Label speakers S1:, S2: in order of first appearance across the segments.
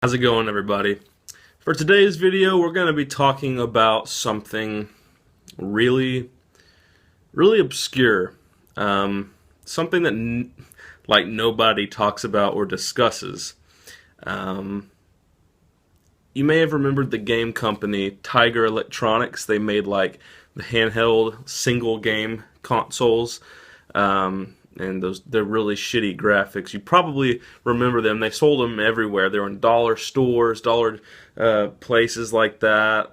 S1: How's it going, everybody? For today's video, we're going to be talking about something really obscure. Something that nobody talks about or discusses. You may have remembered the game company Tiger Electronics. They made like the handheld single game consoles. And they're really shitty graphics. You probably remember them. They sold them everywhere. They were in dollar stores, dollar places like that.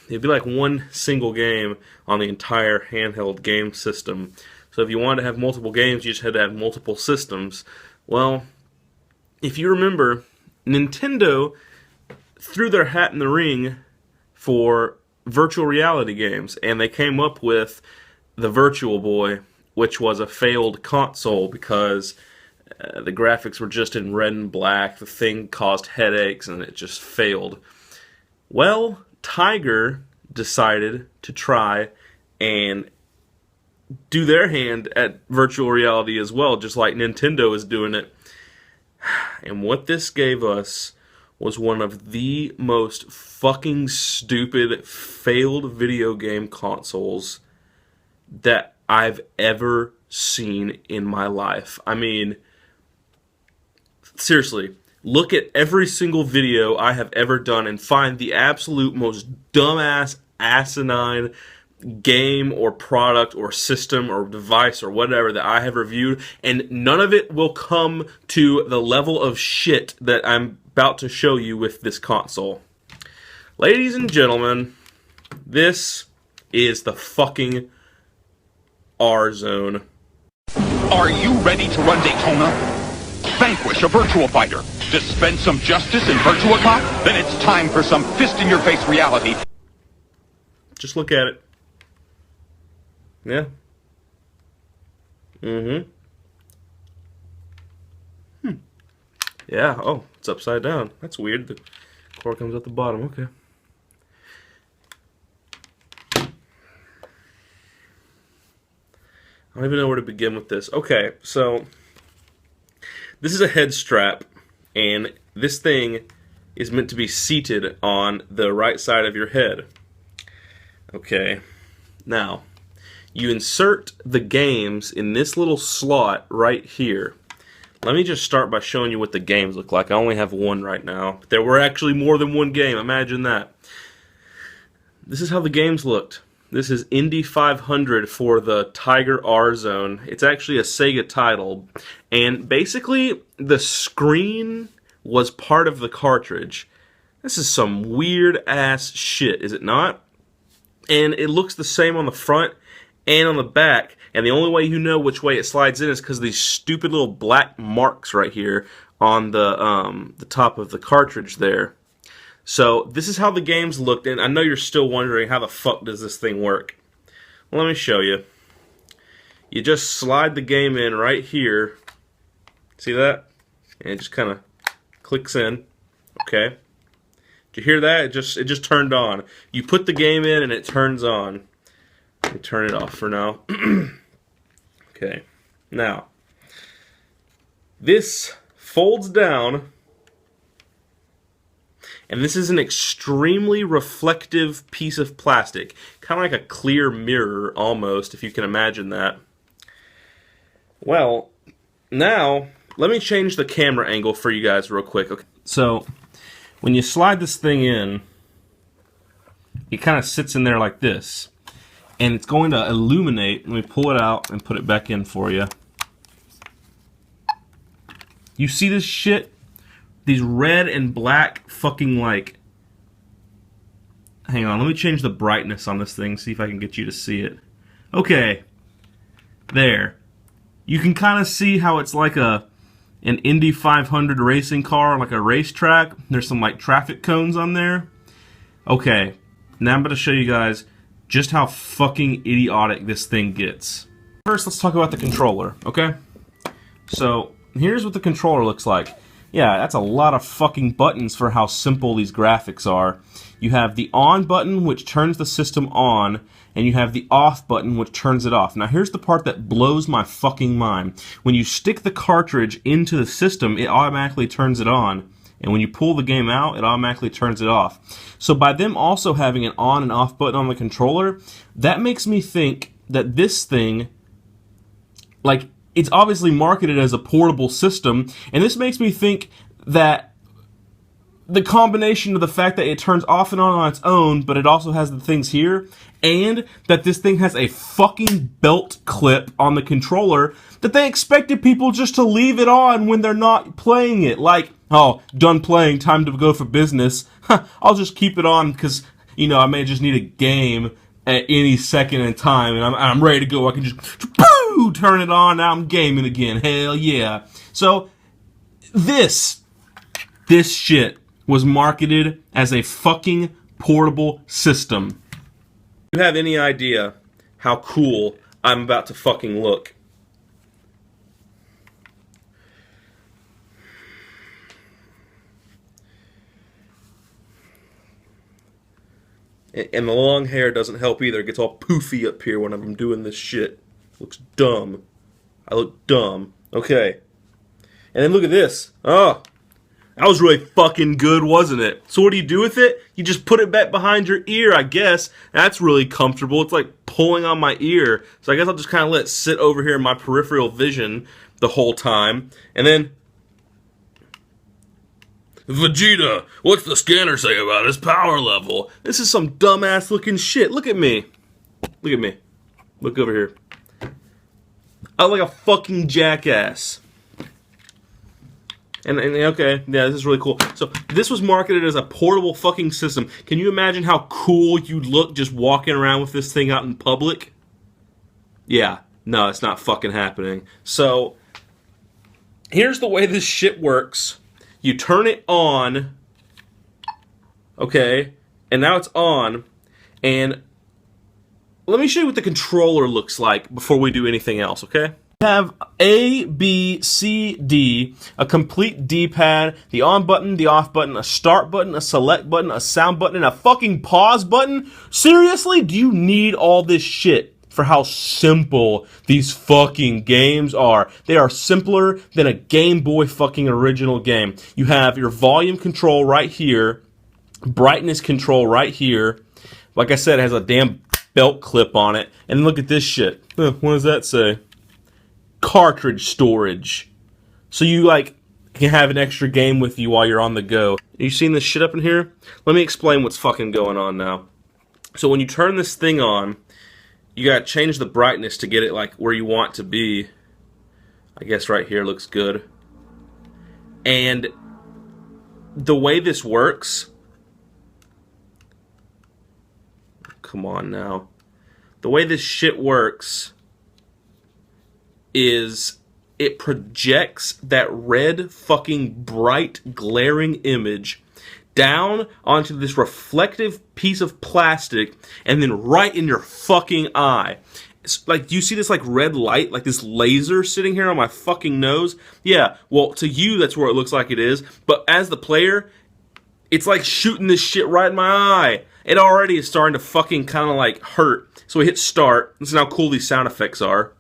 S1: It'd be like one single game on the entire handheld game system. So if you wanted to have multiple games, you just had to have multiple systems. Well, if you remember, Nintendo threw their hat in the ring for virtual reality games, and they came up with the Virtual Boy, which was a failed console because the graphics were just in red and black. The thing caused headaches and it just failed. Well, Tiger decided to try and do their hand at virtual reality as well, just like Nintendo is doing it. And what this gave us was one of the most fucking stupid failed video game consoles that I've ever seen in my life. I mean, seriously, look at every single video I have ever done and find the absolute most dumbass, asinine game or product or system or device or whatever that I have reviewed, and none of it will come to the level of shit that I'm about to show you with this console. Ladies and gentlemen, this is the fucking R-Zone.
S2: Are you ready to run Daytona? Vanquish a virtual fighter? Dispense some justice in Virtua Cop? Then it's time for some fist-in-your-face reality.
S1: Just look at it. Yeah. Yeah, oh, it's upside down. That's weird. The core comes at the bottom. Okay. I don't even know where to begin with this. Okay, so this is a head strap, and this thing is meant to be seated on the right side of your head. Okay, now you insert the games in this little slot right here. Let me just start by showing you what the games look like. I only have one right now. There were actually more than one game. Imagine that. This is how the games looked. This is Indy 500 for the Tiger R-Zone. It's actually a Sega title. And basically, the screen was part of the cartridge. This is some weird-ass shit, is it not? And it looks the same on the front and on the back. And the only way you know which way it slides in is because of these stupid little black marks right here on the top of the cartridge there. So, this is how the games looked, and I know you're still wondering how the fuck does this thing work. Well, let me show you. You just slide the game in right here. See that? And it just kind of clicks in. Okay. Did you hear that? It just turned on. You put the game in and it turns on. Let me turn it off for now. Okay. Now, this folds down. And this is an extremely reflective piece of plastic. Kind of like a clear mirror, almost, if you can imagine that. Well, now, let me change the camera angle for you guys real quick. Okay. So, when you slide this thing in, it kind of sits in there like this. And it's going to illuminate. Let me pull it out and put it back in for you. You see this shit? These red and black fucking like... Hang on, let me change the brightness on this thing, see if I can get you to see it. Okay. There. You can kind of see how it's like an Indy 500 racing car, like a racetrack. There's some like traffic cones on there. Okay. Now I'm going to show you guys just how fucking idiotic this thing gets. First, let's talk about the controller, okay? So, here's what the controller looks like. Yeah, that's a lot of fucking buttons for how simple these graphics are. You have the on button, which turns the system on, and you have the off button, which turns it off. Now here's the part that blows my fucking mind. When you stick the cartridge into the system, it automatically turns it on, and when you pull the game out, it automatically turns it off. So by them also having an on and off button on the controller, that makes me think that this thing, like, it's obviously marketed as a portable system, and this makes me think that the combination of the fact that it turns off and on its own, but it also has the things here, and that this thing has a fucking belt clip on the controller, that they expected people just to leave it on when they're not playing it. Like, oh, done playing, time to go for business. I'll just keep it on because, you know, I may just need a game at any second in time, and I'm ready to go. I can just turn it on, now I'm gaming again. Hell yeah. So, this shit was marketed as a fucking portable system. Do you have any idea how cool I'm about to fucking look? And the long hair doesn't help either. It gets all poofy up here when I'm doing this shit. Looks dumb. I look dumb. Okay. And then look at this. Oh, that was really fucking good, wasn't it? So what do you do with it? You just put it back behind your ear, I guess. That's really comfortable. It's like pulling on my ear. So I guess I'll just kind of let it sit over here in my peripheral vision the whole time. And then, Vegeta, what's the scanner say about his power level? This is some dumbass looking shit. Look at me. Look at me. Look over here. I look like a fucking jackass. And okay, yeah, this is really cool. So this was marketed as a portable fucking system. Can you imagine how cool you'd look just walking around with this thing out in public? Yeah, no, it's not fucking happening. So here's the way this shit works. You turn it on, okay, and now it's on, and let me show you what the controller looks like before we do anything else, okay? We have A, B, C, D, a complete D-pad, the on button, the off button, a start button, a select button, a sound button, and a fucking pause button? Seriously? Do you need all this shit for how simple these fucking games are? They are simpler than a Game Boy fucking original game. You have your volume control right here, brightness control right here. Like I said, it has a damn belt clip on it. And look at this shit. What does that say? Cartridge storage. So you like can have an extra game with you while you're on the go. You seen this shit up in here? Let me explain what's fucking going on now. So when you turn this thing on, you gotta change the brightness to get it like where you want to be. I guess right here looks good. And the way this works, come on now. The way this shit works is it projects that red fucking bright glaring image down onto this reflective piece of plastic and then right in your fucking eye. It's like, do you see this like red light, like this laser sitting here on my fucking nose? Yeah, well, to you that's where it looks like it is, but as the player, it's like shooting this shit right in my eye. It already is starting to fucking kind of like hurt. So we hit start. Listen how cool these sound effects are.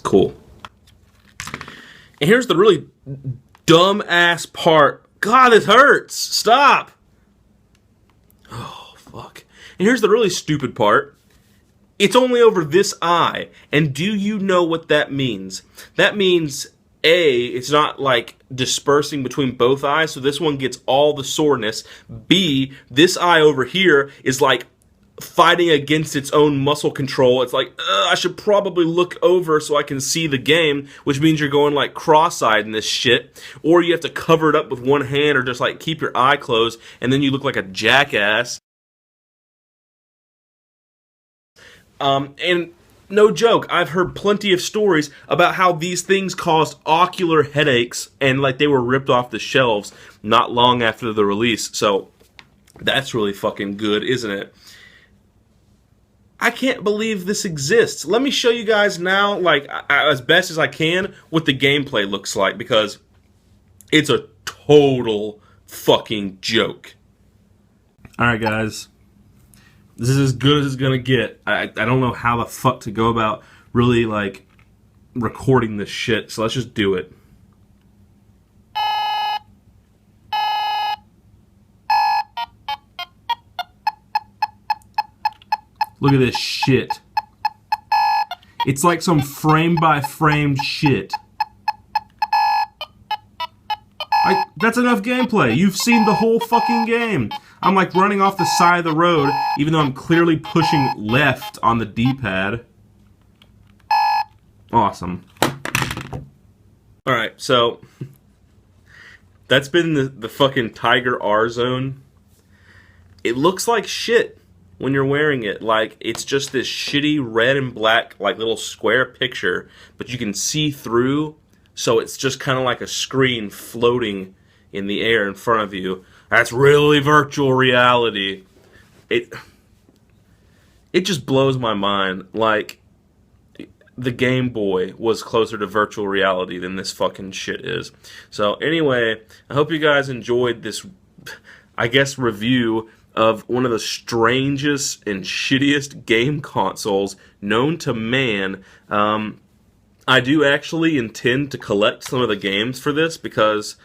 S1: Cool. And here's the really dumb-ass part. God, this hurts. Stop. Oh, fuck. And here's the really stupid part. It's only over this eye. And do you know what that means? That means, A, it's not like dispersing between both eyes, so this one gets all the soreness. B, this eye over here is like fighting against its own muscle control. It's like, I should probably look over so I can see the game, which means you're going like cross-eyed in this shit, or you have to cover it up with one hand or just like keep your eye closed, and then you look like a jackass. And no joke, I've heard plenty of stories about how these things caused ocular headaches and like they were ripped off the shelves not long after the release. So that's really fucking good, isn't it? I can't believe this exists. Let me show you guys now, like, as best as I can, what the gameplay looks like, because it's a total fucking joke. Alright, guys. This is as good as it's gonna get. I don't know how the fuck to go about really, like, recording this shit, so let's just do it. Look at this shit. It's like some frame-by-frame shit. That's enough gameplay. You've seen the whole fucking game. I'm like running off the side of the road, even though I'm clearly pushing left on the D-pad. Awesome. Alright, so that's been the fucking Tiger R Zone. It looks like shit when you're wearing it. Like, it's just this shitty red and black, like, little square picture, but you can see through, so it's just kind of like a screen floating in the air in front of you. That's really virtual reality. It just blows my mind. Like, the Game Boy was closer to virtual reality than this fucking shit is. So anyway, I hope you guys enjoyed this, I guess, review of one of the strangest and shittiest game consoles known to man. I do actually intend to collect some of the games for this, because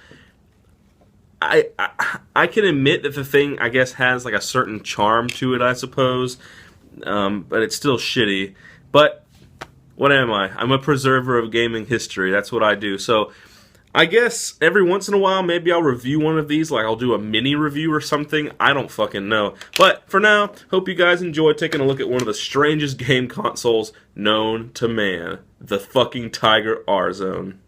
S1: I can admit that the thing, I guess, has like a certain charm to it, I suppose, but it's still shitty. But what am I? I'm a preserver of gaming history. That's what I do. So I guess every once in a while, maybe I'll review one of these, like I'll do a mini review or something. I don't fucking know. But for now, hope you guys enjoyed taking a look at one of the strangest game consoles known to man, the fucking Tiger R Zone.